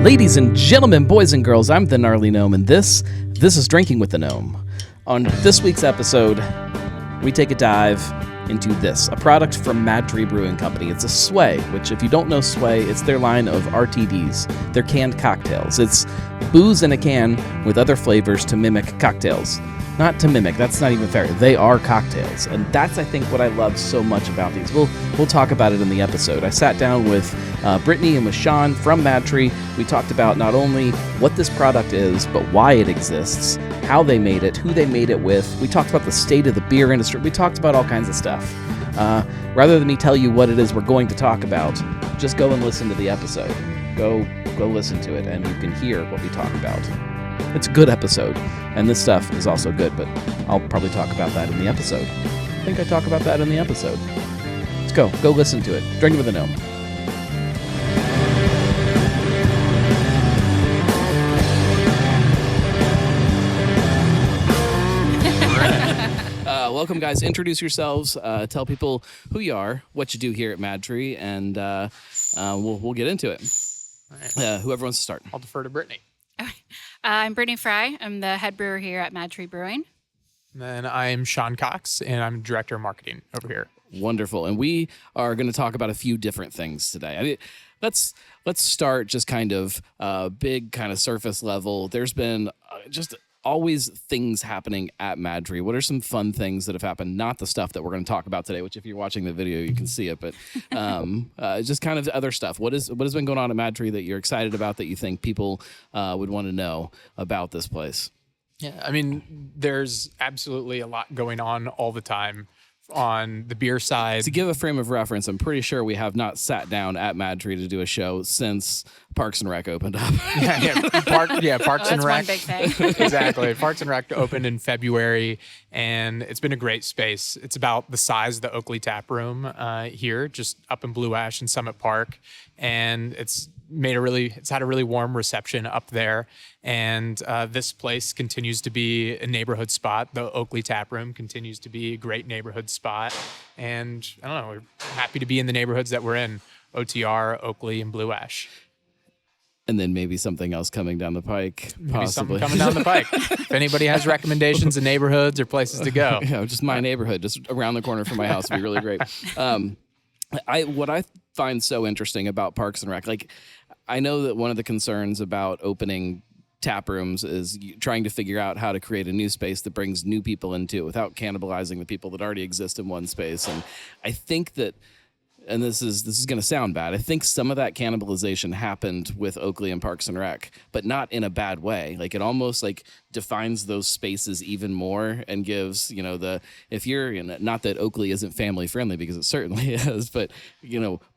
Ladies and gentlemen, boys and girls, I'm the Gnarly Gnome, and this is Drinking with the Gnome. On this week's episode, we take a dive into this, a product from MadTree Brewing Company. It's a Sway, which if you don't know Sway, it's their line of RTDs. They're canned cocktails. It's booze in a can with other flavors to mimic cocktails. Not to mimic, that's not even fair. They are cocktails. And that's, I think, what I love so much about these. We'll talk about it in the episode. I sat down with Brittany and with Sean from MadTree. We talked about not only what this product is, but why it exists, how they made it, who they made it with. We talked about the state of the beer industry. We talked about all kinds of stuff. Rather than me tell you what it is we're going to talk about, just go and listen to the episode. Go listen to it, and you can hear what we talk about. It's a good episode, and this stuff is also good, but I'll probably talk about that in the episode. I think I talk about that in the episode. Let's go. Go listen to it. Drinking with the Gnome. Welcome, guys. Introduce yourselves. Tell people who you are, what you do here at MadTree, and we'll get into it. All right. Whoever wants to start. I'll defer to Brittany. I'm Brittany Frey. I'm the head brewer here at MadTree Brewing. And then I'm Sean Cox, and I'm director of marketing over here. Wonderful. And we are going to talk about a few different things today. I mean, let's start just kind of big kind of surface level. There's been just always things happening at MadTree. What are some fun things that have happened? Not the stuff that we're going to talk about today, which if you're watching the video, you can see it, but just kind of other stuff. What has been going on at MadTree that you're excited about, that you think people would want to know about this place? Yeah, I mean, there's absolutely a lot going on all the time on the beer side. To give a frame of reference, I'm pretty sure we have not sat down at MadTree to do a show since Parks and Rec opened up. Parks and Rec. That's one big thing. Exactly. Parks and Rec opened in February, and it's been a great space. It's about the size of the Oakley Tap Room here, just up in Blue Ash in Summit Park, and it's had a really warm reception up there. And this place continues to be a neighborhood spot. The Oakley Tap Room continues to be a great neighborhood spot. And I don't know, we're happy to be in the neighborhoods that we're in: OTR, Oakley, and Blue Ash. And then maybe something else coming down the pike, Maybe something possibly. coming down the pike. If anybody has recommendations of neighborhoods or places to go. Yeah, just my neighborhood, just around the corner from my house would be really great. What I find so interesting about Parks and Rec, like, I know that one of the concerns about opening tap rooms is trying to figure out how to create a new space that brings new people into it without cannibalizing the people that already exist in one space. And I think that, and this is going to sound bad, I think some of that cannibalization happened with Oakley and Parks and Rec, but not in a bad way. Like, it almost like defines those spaces even more and gives, if you're, not that Oakley isn't family friendly, because it certainly is, but,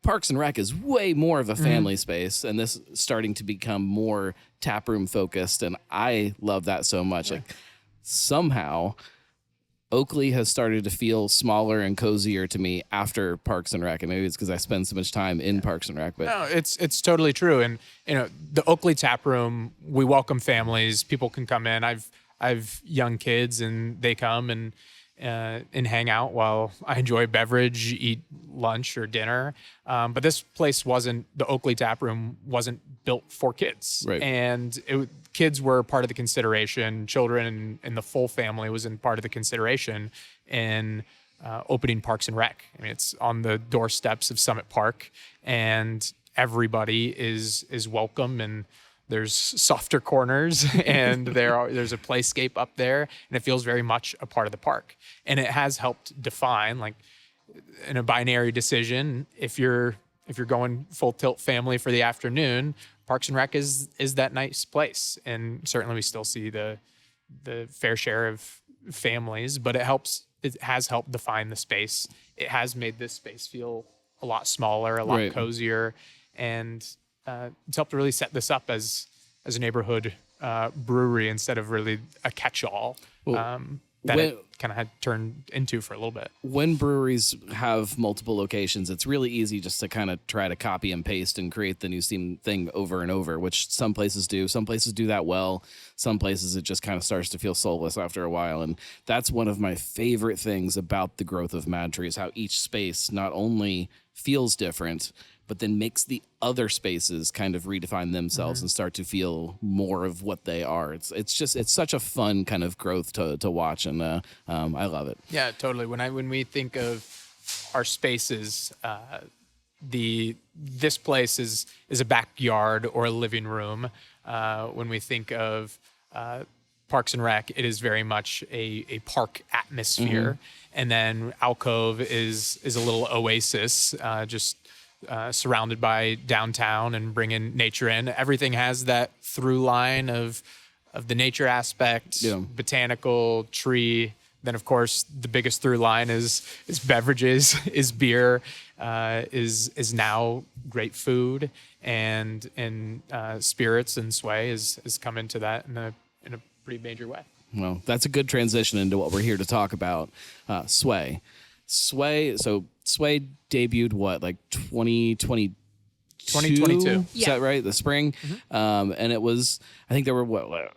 Parks and Rec is way more of a family space, and this is starting to become more taproom focused. And I love that so much. Like, somehow Oakley has started to feel smaller and cozier to me after Parks and Rec, and maybe it's because I spend so much time in Parks and Rec. But no, it's totally true. And the Oakley Tap Room, we welcome families. People can come in. I've young kids, and they come and hang out while I enjoy a beverage, eat lunch or dinner. But this place the Oakley Tap Room wasn't built for kids, right? And kids were part of the consideration. Children and the full family was in part of the consideration in opening Parks and Rec. I mean, it's on the doorsteps of Summit Park, and everybody is welcome. And there's softer corners, and there's a playscape up there, and it feels very much a part of the park. And it has helped define, like, in a binary decision, if you're going full tilt family for the afternoon, Parks and Rec is that nice place. And certainly we still see the fair share of families, but it has helped define the space. It has made this space feel a lot smaller, a lot cozier, and it's helped to really set this up as a neighborhood brewery instead of really a catch-all it kind of had turned into for a little bit. When breweries have multiple locations, it's really easy just to kind of try to copy and paste and create the new same thing over and over, which some places do. Some places do that well. Some places it just kind of starts to feel soulless after a while. And that's one of my favorite things about the growth of MadTree, is how each space not only feels different, but then makes the other spaces kind of redefine themselves and start to feel more of what they are. It's such a fun kind of growth to watch, and I love it. Yeah, totally. When we think of our spaces, this place is a backyard or a living room. When we think of Parks and Rec, it is very much a park atmosphere, and then Alcove is a little oasis, just surrounded by downtown and bringing nature in. Everything has that through line of the nature aspect, botanical, tree. Then, of course, the biggest through line is beverages, is beer, is now great food, and spirits and Sway has come into that in a pretty major way. Well, that's a good transition into what we're here to talk about. Sway. So Sway debuted like 2022? 2022. Is that right? The spring. And it was, I think there were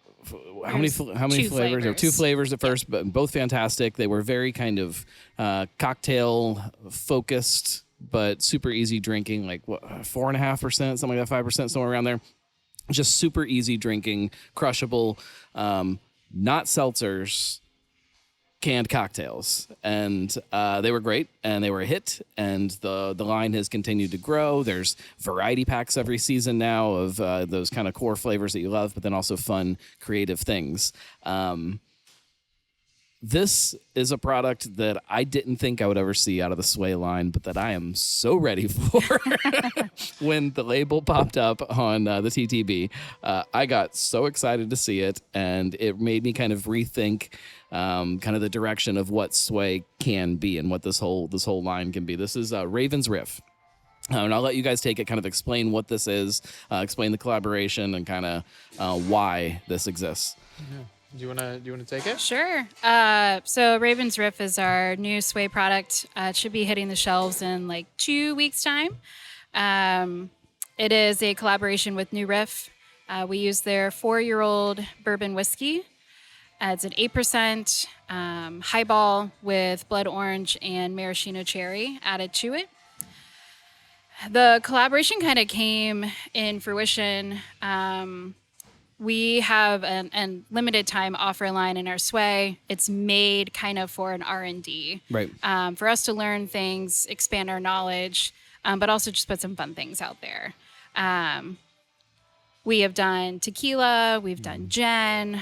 how many flavors? There were 2 flavors at first, but both fantastic. They were very kind of cocktail focused, but super easy drinking, like 4.5%, something like that, 5%, somewhere around there. Just super easy drinking, crushable, not seltzers, canned cocktails. And they were great, and they were a hit, and the line has continued to grow. There's variety packs every season now of those kind of core flavors that you love, but then also fun, creative things. This is a product that I didn't think I would ever see out of the Sway line, but that I am so ready for. When the label popped up on the TTB, I got so excited to see it, and it made me kind of rethink kind of the direction of what Sway can be and what this whole line can be. This is Raven's Riff. And I'll let you guys take it, kind of explain what this is, explain the collaboration, and kind of why this exists. Yeah. Do you wanna take it? Sure. So Raven's Riff is our new Sway product. It should be hitting the shelves in like 2 weeks' time. It is a collaboration with New Riff. We use their 4-year-old bourbon whiskey. It's an 8% highball with blood orange and maraschino cherry added to it. The collaboration kind of came in fruition. We have an limited time offer line in our Sway. It's made kind of for an R&D. Right. For us to learn things, expand our knowledge, but also just put some fun things out there. We have done tequila, we've done gin,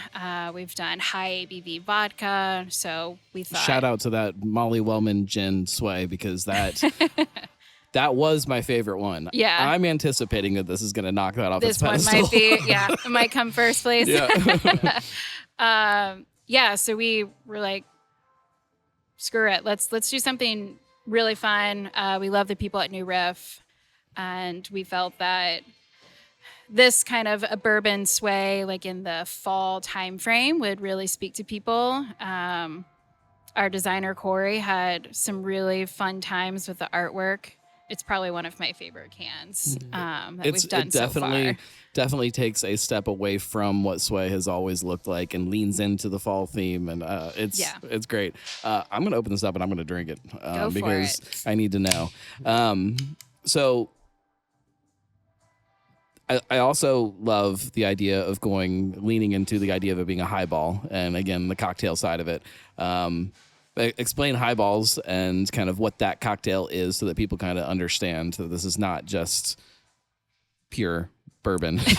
we've done high ABV vodka. So we thought... Shout out to that Molly Wellman gin Sway, because that... That was my favorite one. Yeah. I'm anticipating that this is going to knock that off its pedestal. This one might be, it might come first place. Yeah. So we were like, screw it. Let's do something really fun. We love the people at New Riff, and we felt that this kind of a bourbon Sway, like in the fall time frame, would really speak to people. Our designer, Corey, had some really fun times with the artwork. It's probably one of my favorite cans that we've done so far. Definitely takes a step away from what Sway has always looked like and leans into the fall theme, and it's great. I'm going to open this up and I'm going to drink it because I need to know. So I also love the idea of leaning into the idea of it being a highball, and again, the cocktail side of it. Explain highballs and kind of what that cocktail is, so that people kind of understand that this is not just pure bourbon. So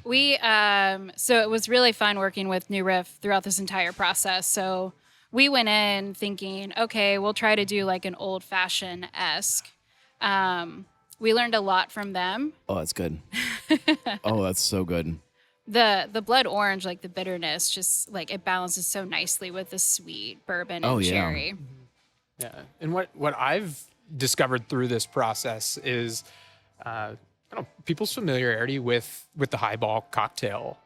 it was really fun working with New Riff throughout this entire process. So we went in thinking, okay, we'll try to do like an old fashioned-esque. We learned a lot from them. Oh, that's good. Oh, that's so good. The blood orange, like the bitterness, just like it balances so nicely with the sweet bourbon and cherry. Yeah, and what I've discovered through this process is, people's familiarity with the highball cocktail.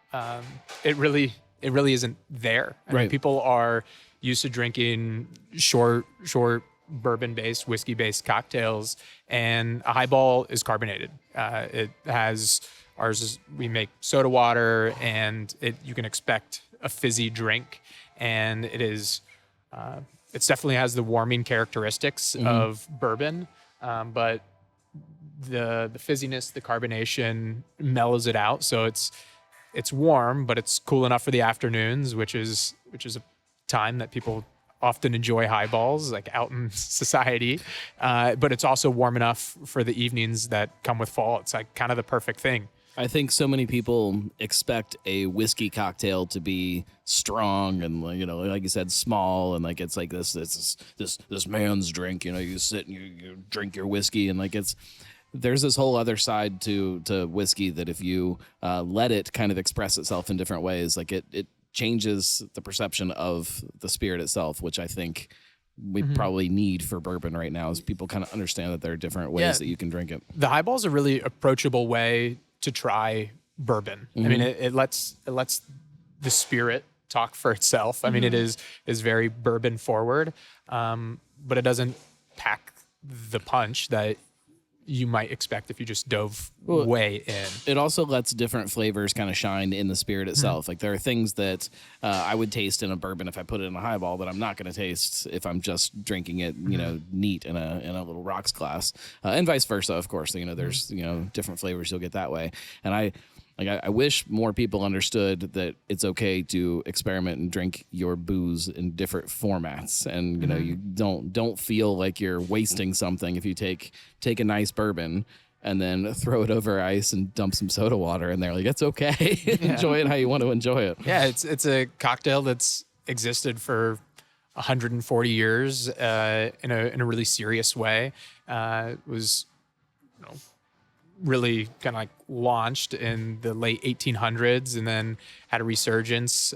It really isn't there. I mean, people are used to drinking short bourbon-based, whiskey-based cocktails, and a highball is carbonated. We make soda water, and you can expect a fizzy drink, and it definitely has the warming characteristics of bourbon, but the fizziness, the carbonation mellows it out. So it's warm, but it's cool enough for the afternoons, which is a time that people often enjoy highballs, like out in society. But it's also warm enough for the evenings that come with fall. It's like kind of the perfect thing. I think so many people expect a whiskey cocktail to be strong and, you know, like you said, small, and like it's like this man's drink. You know, you sit and you drink your whiskey, and like there's this whole other side to whiskey that if you let it kind of express itself in different ways, like it changes the perception of the spirit itself, which I think we probably need for bourbon right now, is people kind of understand that there are different ways that you can drink it. The highball is a really approachable way to try bourbon. I mean, it lets the spirit talk for itself. I mean, it is very bourbon forward, but it doesn't pack the punch that you might expect if you just dove way in. It also lets different flavors kind of shine in the spirit itself. Like there are things that I would taste in a bourbon if I put it in a highball that I'm not going to taste if I'm just drinking it, you know, neat in a little rocks glass, and vice versa. Of course, you know, there's different flavors you'll get that way. And I wish more people understood that it's okay to experiment and drink your booze in different formats, and you know, you don't feel like you're wasting something if you take a nice bourbon and then throw it over ice and dump some soda water in there. Like, it's okay. Enjoy it how you want to enjoy it. Yeah, it's a cocktail that's existed for 140 years in a really serious way. It was, you know, really kind of like launched in the late 1800s and then had a resurgence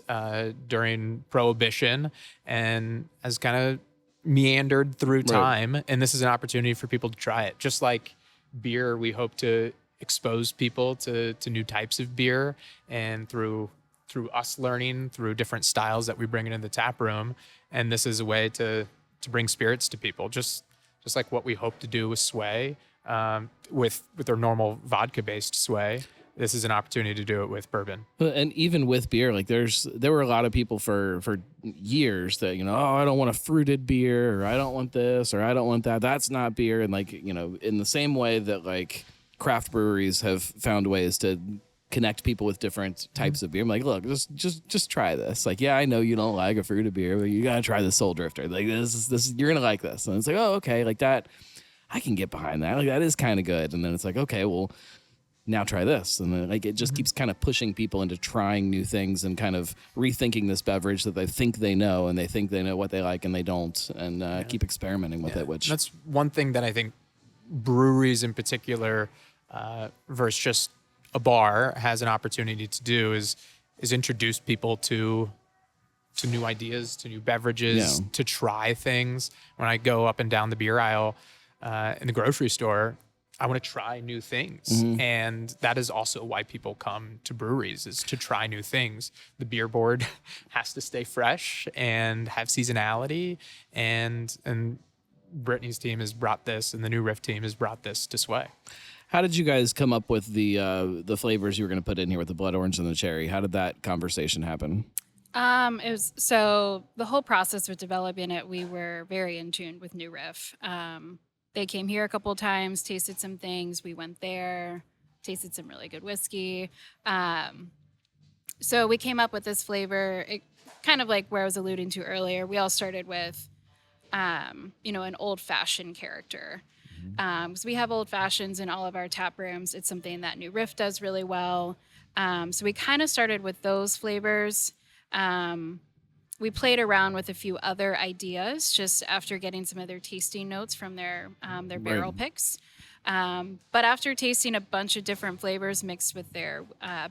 during Prohibition and has kind of meandered through time. And this is an opportunity for people to try it. Just like beer, we hope to expose people to new types of beer, and through us learning through different styles that we bring into the tap room. And this is a way to bring spirits to people, just like what we hope to do with Sway. With our normal vodka-based Sway, this is an opportunity to do it with bourbon. And even with beer, like there were a lot of people for years that, you know, oh, I don't want a fruited beer, or I don't want this, or I don't want that. That's not beer. And like, you know, in the same way that like craft breweries have found ways to connect people with different types of beer. I'm like, look, just try this. Like, yeah, I know you don't like a fruited beer, but you gotta try the Soul Drifter. Like this you're gonna like this. And it's like, oh, okay, like that. I can get behind that. Like, that is kind of good. And then it's like, okay, well, now try this. And then like it just keeps kind of pushing people into trying new things and kind of rethinking this beverage that they think they know, and they think they know what they like and they don't, and keep experimenting with it. Which that's one thing that I think breweries in particular, versus just a bar, has an opportunity to do is introduce people to new ideas, to new beverages, to try things. When I go up and down the beer aisle in the grocery store, I want to try new things. And that is also why people come to breweries, is to try new things. The beer board has to stay fresh and have seasonality. And Brittany's team has brought this, and the new Riff team has brought this to Sway. How did you guys come up with the flavors you were going to put in here with the blood orange and the cherry? How did that conversation happen? It was, so the whole process of developing it, we were very in tune with New Riff. They came here a couple of times, tasted some things. We went there, tasted some really good whiskey. So we came up with this flavor, it, kind of like where I was alluding to earlier. We all started with, an old-fashioned character. Because we have old fashions in all of our tap rooms. It's something that New Riff does really well. So we kind of started with those flavors. We played around with a few other ideas just after getting some of their tasting notes from their barrel picks. But after tasting a bunch of different flavors mixed with their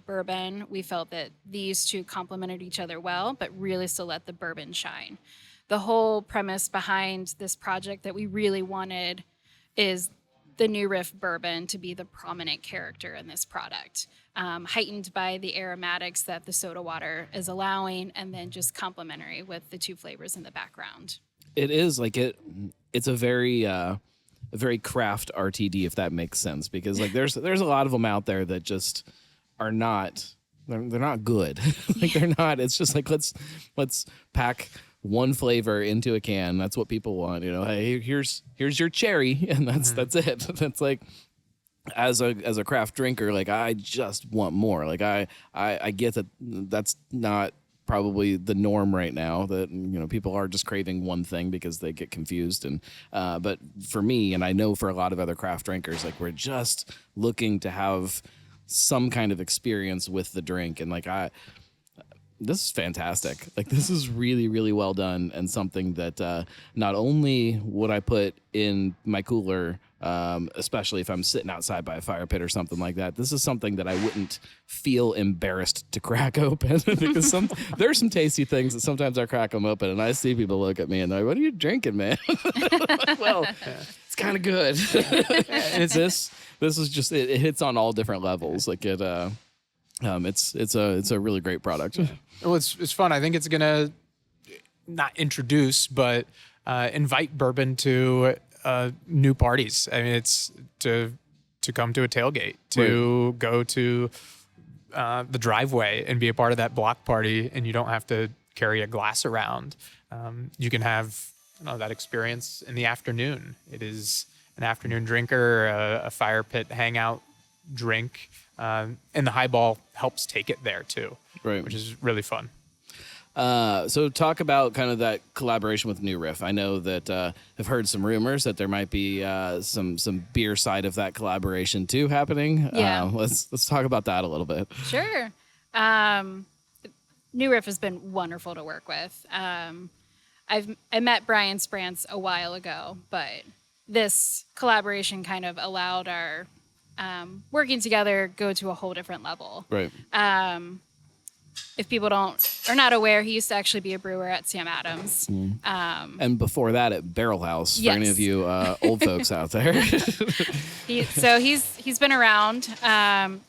bourbon, we felt that these two complemented each other well, but really still let the bourbon shine. The whole premise behind this project that we really wanted is the New Riff bourbon to be the prominent character in this product, heightened by the aromatics that the soda water is allowing, and then just complementary with the two flavors in the background. It is like it's a very craft RTD, if that makes sense, because like there's a lot of them out there that just are not, they're not good. Like they're not. It's just like let's pack one flavor into a can. That's what people want, you know. Hey, here's your cherry, and that's it. That's like, as a craft drinker, like I just want more. Like I get that that's not probably the norm right now, that people are just craving one thing because they get confused. And but for me, and I know for a lot of other craft drinkers, like we're just looking to have some kind of experience with the drink. And like this is fantastic. Like this is really, really well done, and something that not only would I put in my cooler, especially if I'm sitting outside by a fire pit or something like that. This is something that I wouldn't feel embarrassed to crack open because there's some tasty things that sometimes I crack them open and I see people look at me and they're like, "What are you drinking, man?" Like, well, it's kind of good. And it's this is just it hits on all different levels. Like it's a really great product. Well, it's fun. I think it's gonna not introduce, but invite bourbon to new parties. I mean, it's to come to a tailgate, to go to the driveway and be a part of that block party, and you don't have to carry a glass around. You can have that experience in the afternoon. It is an afternoon drinker, a fire pit hangout drink, and the highball helps take it there too, right? Which is really fun. So talk about kind of that collaboration with New Riff. I know that I've heard some rumors that there might be some beer side of that collaboration too happening. Yeah. Let's talk about that a little bit. Sure. New Riff has been wonderful to work with. I met Brian Sprance a while ago, but this collaboration kind of allowed our working together go to a whole different level. Right. If people are not aware, he used to actually be a brewer at Sam Adams. And before that at Barrel House, Yes. for any of you old folks out there. He's been around,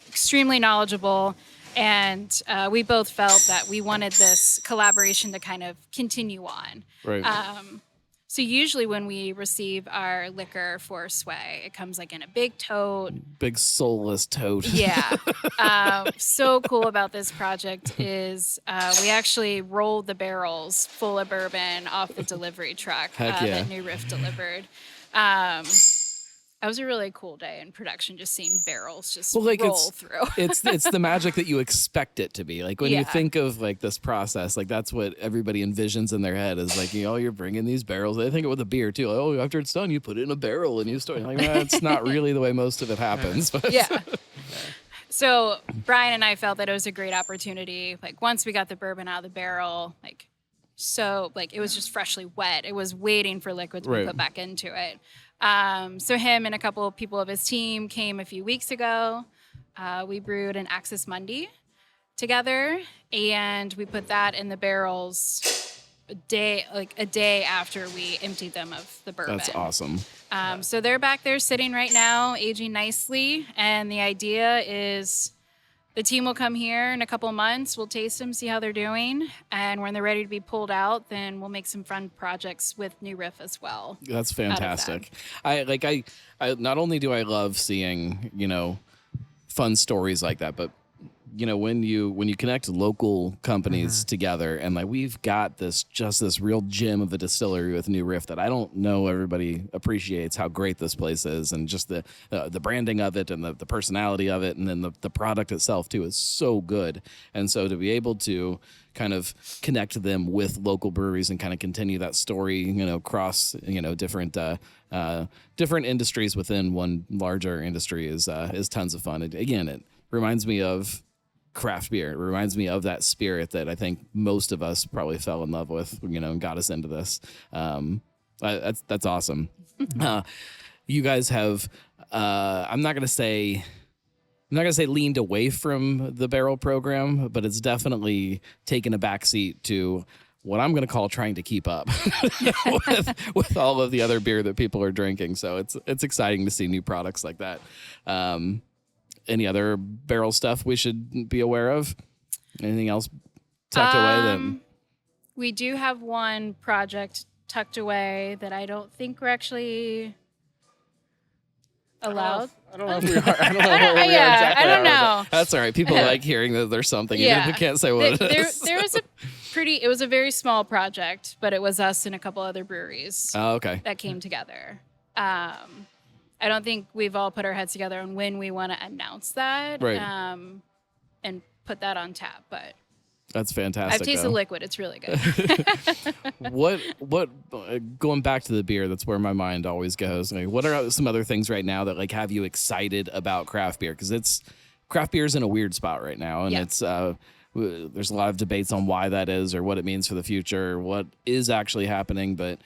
extremely knowledgeable, and we both felt that we wanted this collaboration to kind of continue on. Right. So usually when we receive our liquor for Sway, it comes like in a big tote. Big soulless tote. Yeah. So cool about this project is we actually rolled the barrels full of bourbon off the delivery truck that New Riff delivered. That was a really cool day in production, just seeing barrels just roll through. it's the magic that you expect it to be. Like when you think of like this process, like that's what everybody envisions in their head is like, you're bringing these barrels. They think it with a beer too. Like, oh, after it's done, you put it in a barrel and you start like, it's not really the way most of it happens. But. Yeah. So Brian and I felt that it was a great opportunity. Like once we got the bourbon out of the barrel, it was just freshly wet. It was waiting for liquid to be put back into it. So him and a couple of people of his team came a few weeks ago. We brewed an Axis Mundi together, and we put that in the barrels a day after we emptied them of the bourbon. That's awesome. So they're back there sitting right now, aging nicely, and the idea is the team will come here in a couple of months. We'll taste them, see how they're doing. And when they're ready to be pulled out, then we'll make some fun projects with New Riff as well. That's fantastic. I not only do I love seeing, fun stories like that, but when you connect local companies together, and like we've got this real gem of a distillery with New Riff that I don't know everybody appreciates how great this place is, and just the branding of it and the personality of it, and then the product itself too is so good. And so to be able to kind of connect them with local breweries and kind of continue that story, across different industries within one larger industry is tons of fun. It reminds me of craft beer. It reminds me of that spirit that I think most of us probably fell in love with, and got us into this. That's awesome. You guys have, I'm not gonna say leaned away from the barrel program, but it's definitely taken a backseat to what I'm going to call trying to keep up with all of the other beer that people are drinking. So it's exciting to see new products like that. Any other barrel stuff we should be aware of? Anything else tucked away? Then we do have one project tucked away that I don't think we're actually allowed. I don't know if we are. I don't know where we are exactly. I don't know. That's all right. People like hearing that there's something. Even if we can't say what it is. There was it was a very small project, but it was us and a couple other breweries Oh, okay. that came together. I don't think we've all put our heads together on when we want to announce that, Right. and put that on tap. But That's fantastic. I've tasted though. liquid; it's really good. What going back to the beer, that's where my mind always goes. Like, what are some other things right now that like have you excited about craft beer? Because craft beer is in a weird spot right now, and Yeah. it's there's a lot of debates on why that is, or what it means for the future, or what is actually happening. But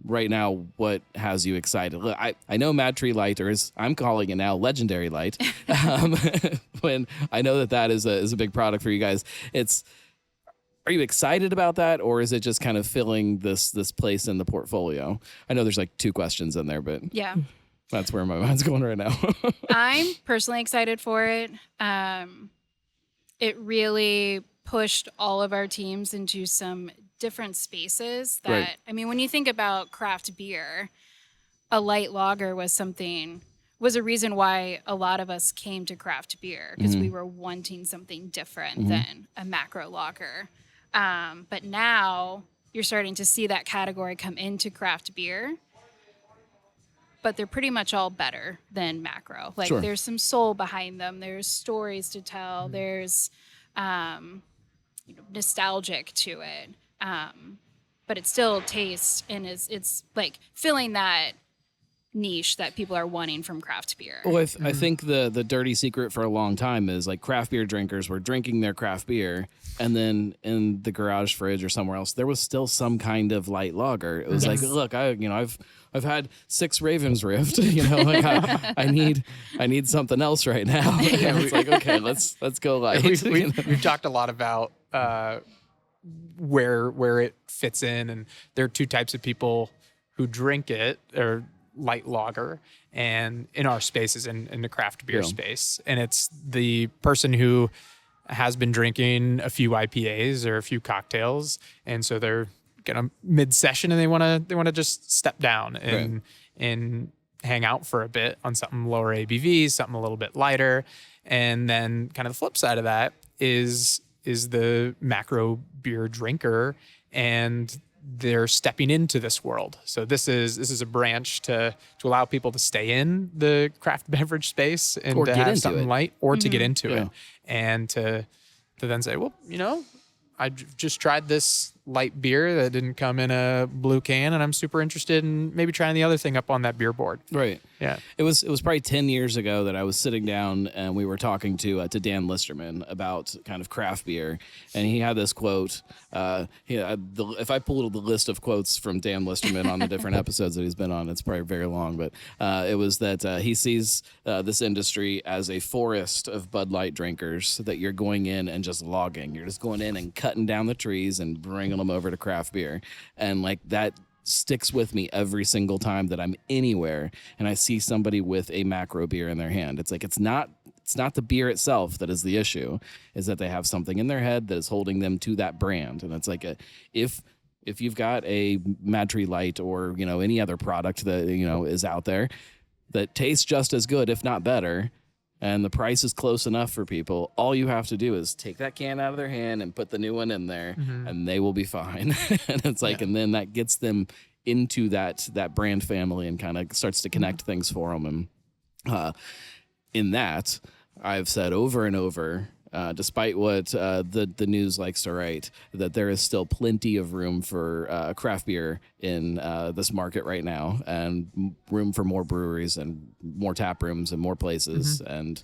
right now, what has you excited? Look, I know MadTree Light, or as I'm calling it now, Legendary Light. When I know that is a big product for you guys. Are you excited about that, or is it just kind of filling this place in the portfolio? I know there's like two questions in there, but Yeah. that's where my mind's going right now. I'm personally excited for it. It really pushed all of our teams into some different spaces that, Right. I mean, when you think about craft beer, a light lager was a reason why a lot of us came to craft beer, because we were wanting something different than a macro lager. But now you're starting to see that category come into craft beer, but they're pretty much all better than macro. Like, Sure. there's some soul behind them. There's stories to tell. There's, nostalgic to it. But it still tastes and it's like filling that niche that people are wanting from craft beer. Well, I think the dirty secret for a long time is like craft beer drinkers were drinking their craft beer, and then in the garage fridge or somewhere else, there was still some kind of light lager. It was like, look, I've had 6 Ravens Rift, like I need something else right now. And it's like, okay, let's go light. We've talked a lot about where it fits in, and there are two types of people who drink it, or light lager, and in our spaces, in the craft beer space. And it's the person who has been drinking a few IPAs or a few cocktails, and so they're gonna mid-session and they want to just step down and hang out for a bit on something lower ABV, something a little bit lighter. And then kind of the flip side of that is the macro beer drinker, and they're stepping into this world. So this is a branch to allow people to stay in the craft beverage space and Or to get have into something it. light, or to get into Yeah. it, and to then say, well, I just tried this light beer that didn't come in a blue can, and I'm super interested in maybe trying the other thing up on that beer board. Right. Yeah. It was probably 10 years ago that I was sitting down and we were talking to Dan Listerman about kind of craft beer, and he had this quote. If I pulled the list of quotes from Dan Listerman on the different episodes that he's been on, it's probably very long, but it was that he sees this industry as a forest of Bud Light drinkers that you're going in and just logging. You're just going in and cutting down the trees and bringing them over to craft beer, and like that sticks with me every single time that I'm anywhere and I see somebody with a macro beer in their hand. It's like it's not the beer itself that is the issue, is that they have something in their head that is holding them to that brand. And it's like if you've got a MadTree Light or any other product that is out there that tastes just as good, if not better, and the price is close enough for people, all you have to do is take that can out of their hand and put the new one in there, and they will be fine. And it's like, and then that gets them into that brand family and kind of starts to connect things for them. And in that, I've said over and over, despite what the news likes to write, that there is still plenty of room for craft beer in this market right now, and room for more breweries and more tap rooms and more places and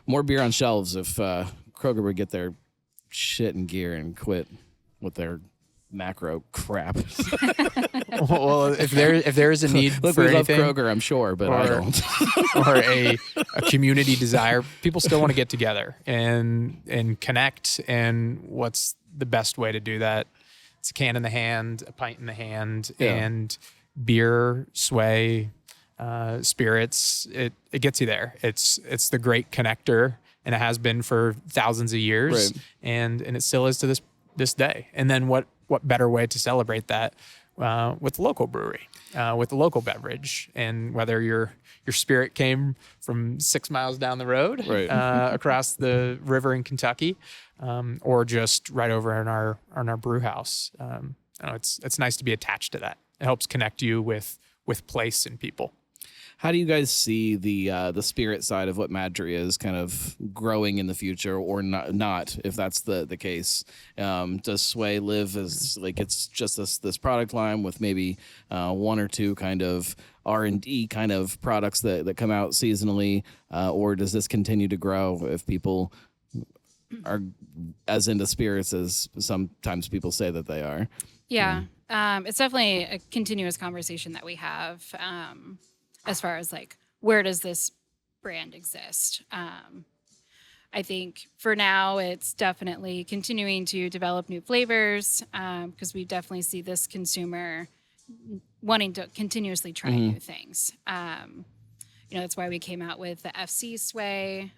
more beer on shelves. If Kroger would get their shit in gear and quit with their macro crap. Well, if there is a need Look, for we love anything, Kroger, I'm sure, but I don't. or a community desire, people still want to get together and connect. And what's the best way to do that? It's a can in the hand, a pint in the hand, and beer, sway, spirits. It gets you there. It's the great connector, and it has been for thousands of years, Right. and it still is to this day. And then what better way to celebrate that with the local brewery, with the local beverage, and whether your spirit came from 6 miles down the road, Right. Across the river in Kentucky, or just right over in our brew house. It's nice to be attached to that. It helps connect you with place and people. How do you guys see the spirit side of what MadTree is kind of growing in the future, or not if that's the case? Does Sway live as like it's just this product line with maybe one or two kind of R&D kind of products that come out seasonally, or does this continue to grow if people are as into spirits as sometimes people say that they are? Yeah. It's definitely a continuous conversation that we have as far as like, where does this brand exist? I think for now, it's definitely continuing to develop new flavors because we definitely see this consumer wanting to continuously try new things. That's why we came out with the FC Sway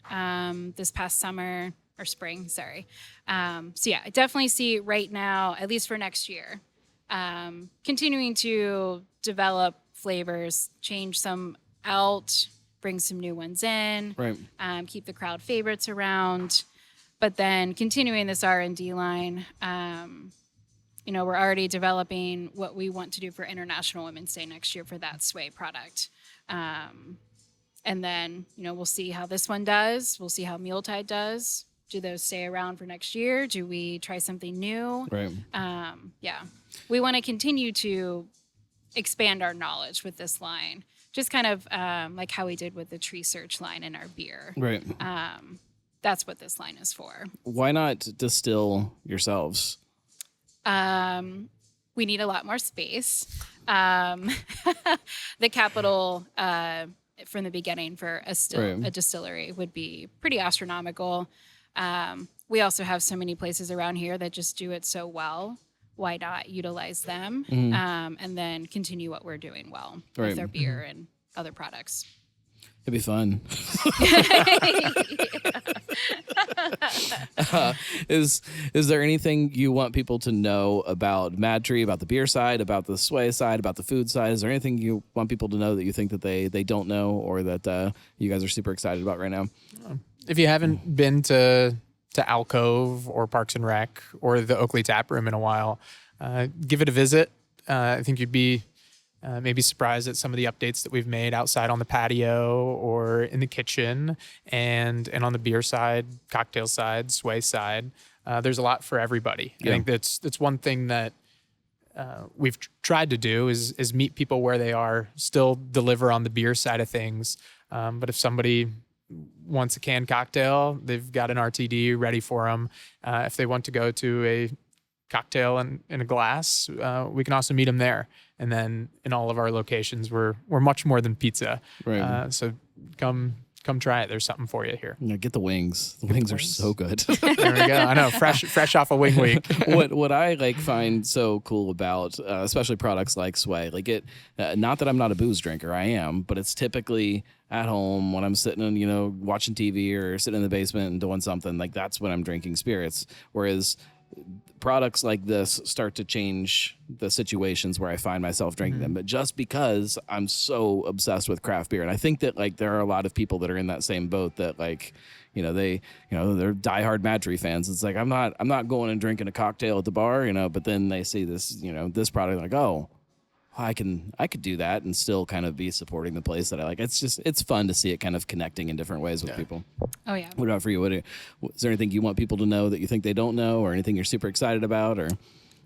this past summer or spring, sorry. So yeah, I definitely see right now, at least for next year, continuing to develop flavors, change some out, bring some new ones in, Right. Keep the crowd favorites around, but then continuing this R&D line. We're already developing what we want to do for International Women's Day next year for that Sway product. And then, we'll see how this one does. We'll see how Muletide does. Do those stay around for next year? Do we try something new? Right. Yeah. We want to continue to expand our knowledge with this line, just kind of like how we did with the Tree Search line in our beer. Right. That's what this line is for. Why not distill yourselves? We need a lot more space. The capital from the beginning for a distillery would be pretty astronomical. We also have so many places around here that just do it so well. Why not utilize them and then continue what we're doing well with our beer and other products? It'd be fun. Is there anything you want people to know about MadTree, about the beer side, about the Sway side, about the food side? Is there anything you want people to know that you think that they don't know, or that you guys are super excited about right now? If you haven't been to Alcove or Parks and Rec or the Oakley Tap Room in a while, give it a visit. I think you'd be maybe surprised at some of the updates that we've made outside on the patio or in the kitchen, and on the beer side, cocktail side, Sway side. There's a lot for everybody. Yeah. I think that's one thing that we've tried to do is meet people where they are, still deliver on the beer side of things. But if somebody wants a canned cocktail, they've got an RTD ready for them. If they want to go to a cocktail in a glass, we can also meet them there. And then in all of our locations, we're much more than pizza. Right. So come try it. There's something for you here. Yeah, get the wings. The wings are so good. There we go. I know, fresh off a wing week. What I find so cool about especially products like Sway, not that I'm not a booze drinker, I am, but it's typically at home when I'm sitting and watching TV or sitting in the basement and doing something, that's when I'm drinking spirits. Whereas products like this start to change the situations where I find myself drinking them, but just because I'm so obsessed with craft beer. And I think that there are a lot of people that are in that same boat that they're diehard MadTree fans. It's I'm not going and drinking a cocktail at the bar, but then they see this, this product, like, oh, I could do that and still kind of be supporting the place that I like. It's fun to see it kind of connecting in different ways with people. Oh yeah. What about for you? Is there anything you want people to know that you think they don't know, or anything you're super excited about? Or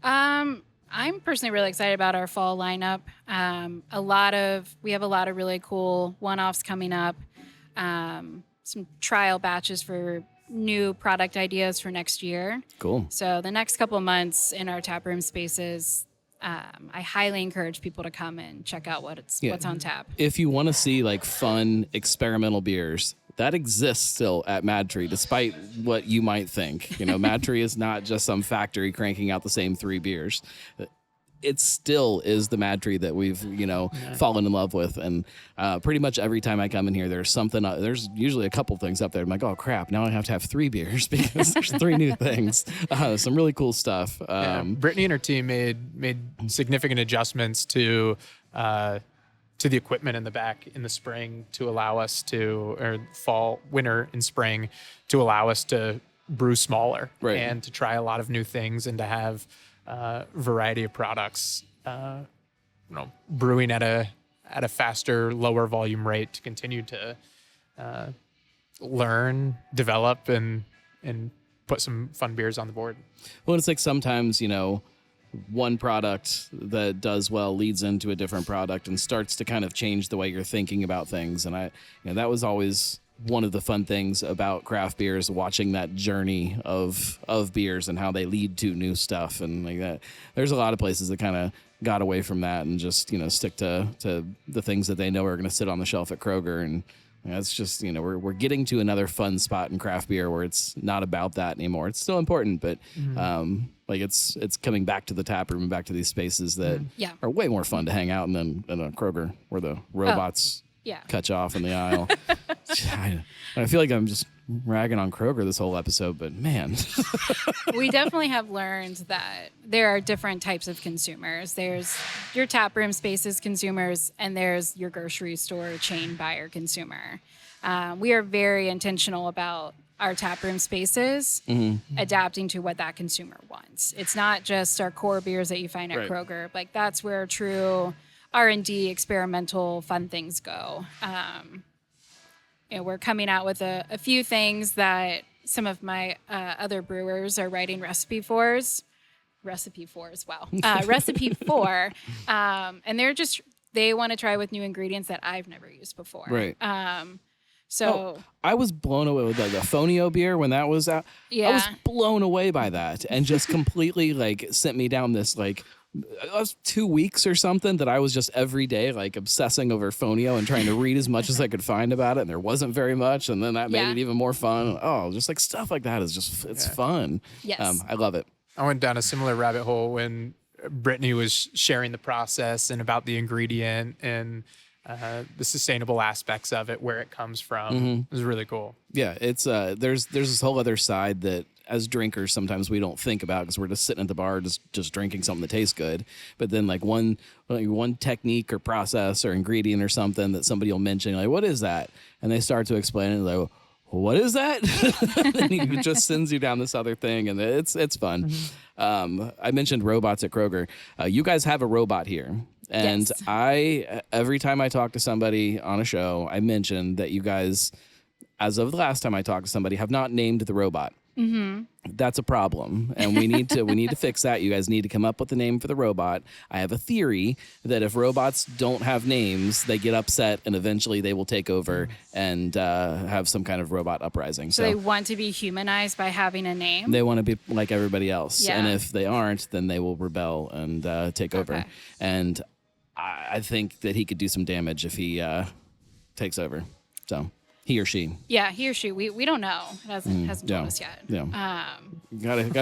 I'm personally really excited about our fall lineup. We have a lot of really cool one-offs coming up. Some trial batches for new product ideas for next year. Cool. So the next couple of months in our taproom spaces, I highly encourage people to come and check out what's on tap. If you want to see fun experimental beers, that exists still at MadTree, despite what you might think. MadTree is not just some factory cranking out the same 3 beers. It still is the MadTree that we've, fallen in love with. And pretty much every time I come in here, there's usually a couple things up there. I'm like, oh crap, now I have to have 3 beers because there's 3 new things. Some really cool stuff. Brittany and her team made significant adjustments to the equipment in the back in the spring to allow us or fall, winter and spring, to allow us to brew smaller and to try a lot of new things and to have variety of products, brewing at a at a faster, lower volume rate to continue to learn, develop, and put some fun beers on the board. Well, it's like sometimes, one product that does well leads into a different product and starts to kind of change the way you're thinking about things. And that was always one of the fun things about craft beers, watching that journey of beers and how they lead to new stuff and like that. There's a lot of places that kind of got away from that and just, stick to the things that they know are going to sit on the shelf at Kroger. And that's just, we're getting to another fun spot in craft beer where it's not about that anymore. It's still important, but it's coming back to the tap room and back to these spaces that are way more fun to hang out in than a Kroger where the robots cut you off in the aisle. I feel like I'm just ragging on Kroger this whole episode, but man. We definitely have learned that there are different types of consumers. There's your taproom spaces consumers, and there's your grocery store chain buyer consumer. We are very intentional about our taproom spaces adapting to what that consumer wants. It's not just our core beers that you find at Kroger. Like, that's where true R&D, experimental, fun things go. We're coming out with a few things that some of my other brewers are writing recipe for, and they want to try with new ingredients that I've never used before. Right. So I was blown away with the Fonio beer when that was out. Yeah. I was blown away by that and just completely sent me down this it was 2 weeks or something that I was just every day obsessing over Fonio and trying to read as much as I could find about it, and there wasn't very much, and then that made it even more fun. Oh, just stuff like that is just it's fun. Yes. I love it. I went down a similar rabbit hole when Brittany was sharing the process and about the ingredient and the sustainable aspects of it, where it comes from. It was really cool. Yeah, it's there's this whole other side that as drinkers sometimes we don't think about because we're just sitting at the bar just drinking something that tastes good. But then one technique or process or ingredient or something that somebody will mention, what is that? And they start to explain it, well, what is that? And he just sends you down this other thing, and it's fun. I mentioned robots at Kroger. You guys have a robot here. And yes. Every time I talk to somebody on a show, I mention that you guys, as of the last time I talked to somebody, have not named the robot. That's a problem, and we need to fix that. You guys need to come up with a name for the robot. I have a theory that if robots don't have names, they get upset, and eventually they will take over and have some kind of robot uprising. So they want to be humanized by having a name? They want to be like everybody else, yeah. And if they aren't, then they will rebel and take over. And I think that he could do some damage if he takes over. He or she. Yeah, he or she. We don't know. It hasn't told us yet. Yeah.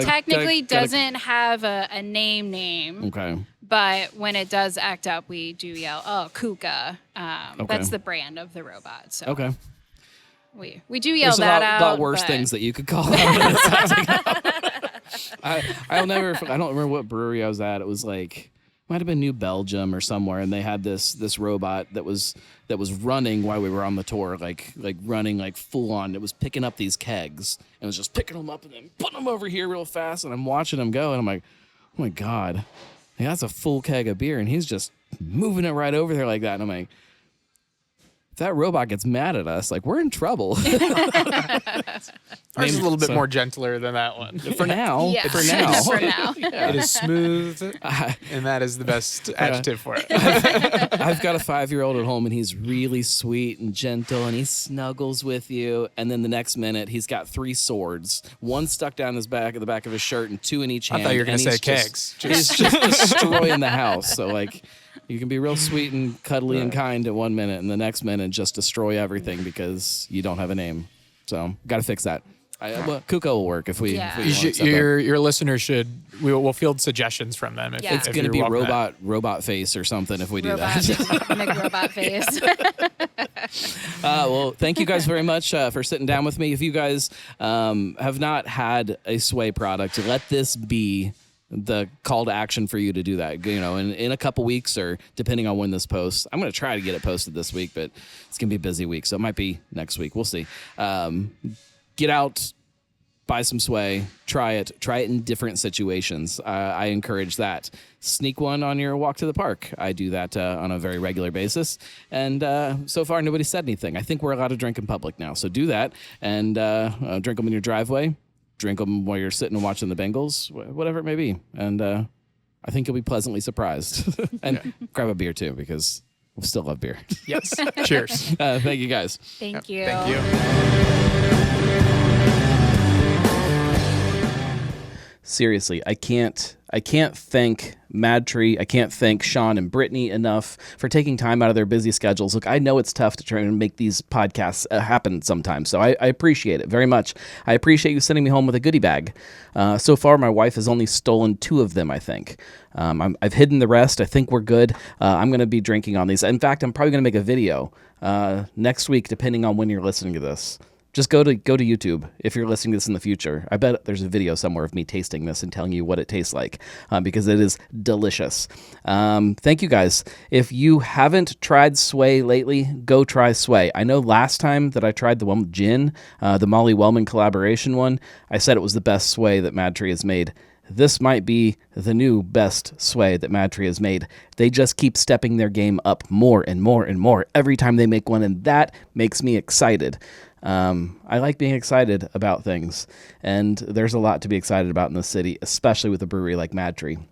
Technically doesn't have a name. Okay. But when it does act up, we do yell, "Oh, Kuka!" That's the brand of the robot. So okay. We do yell There's that a out. lot worse things that you could call it. I don't remember what brewery I was at. It was might have been New Belgium or somewhere, and they had this robot that was running while we were on the tour, running full on. It was picking up these kegs and was just picking them up and then putting them over here real fast. And I'm watching him go, and I'm like, oh my god, that's a full keg of beer, and he's just moving it right over there like that. And I'm like, if that robot gets mad at us, we're in trouble. Ours is a little bit more gentler than that one. For now. Yeah. For now. For now. Yeah. It is smooth, and that is the best adjective for it. I've got a 5-year-old at home, and he's really sweet and gentle, and he snuggles with you. And then the next minute, he's got 3 swords, one stuck down the back of his shirt, and 2 in each hand. I thought you were going to say kegs. He's just destroying the house. So you can be real sweet and cuddly and kind at one minute, and the next minute just destroy everything because you don't have a name. So got to fix that. Kuka will work if we. Yeah. If we your listeners we'll field suggestions from them. It's going to be robot face or something if we do that. Make robot face. Well, thank you guys very much for sitting down with me. If you guys have not had a Sway product, let this be the call to action for you to do that. In a couple weeks, or depending on when this posts, I'm going to try to get it posted this week, but it's going to be a busy week, so it might be next week. We'll see. Get out buy some Sway, try it in different situations. I encourage that. Sneak one on your walk to the park. I do that on a very regular basis, and so far nobody said anything. I think we're allowed to drink in public now, so do that, and drink them in your driveway, drink them while you're sitting and watching the Bengals, whatever it may be, and I think you'll be pleasantly surprised. And grab a beer too, because we still love beer. Yes. Cheers. Thank you guys. Thank you. Thank you. Seriously, I can't thank MadTree, I can't thank Sean and Brittany enough for taking time out of their busy schedules. Look, I know it's tough to try and make these podcasts happen sometimes, so I appreciate it very much. I appreciate you sending me home with a goodie bag. So far, my wife has only stolen 2 of them, I think. I've hidden the rest. I think we're good. I'm going to be drinking on these. In fact, I'm probably going to make a video next week, depending on when you're listening to this. Just go to YouTube if you're listening to this in the future. I bet there's a video somewhere of me tasting this and telling you what it tastes like, because it is delicious. Thank you guys. If you haven't tried Sway lately, go try Sway. I know last time that I tried the one with gin, the Molly Wellman collaboration one, I said it was the best Sway that MadTree has made. This might be the new best Sway that MadTree has made. They just keep stepping their game up more and more and more every time they make one, and that makes me excited. I like being excited about things, and there's a lot to be excited about in the city, especially with a brewery like MadTree.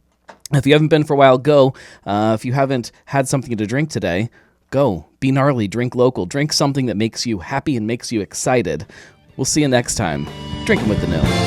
If you haven't been for a while, go. If you haven't had something to drink today, go. Be gnarly, drink local, drink something that makes you happy and makes you excited. We'll see you next time. Drinking with the Gnome.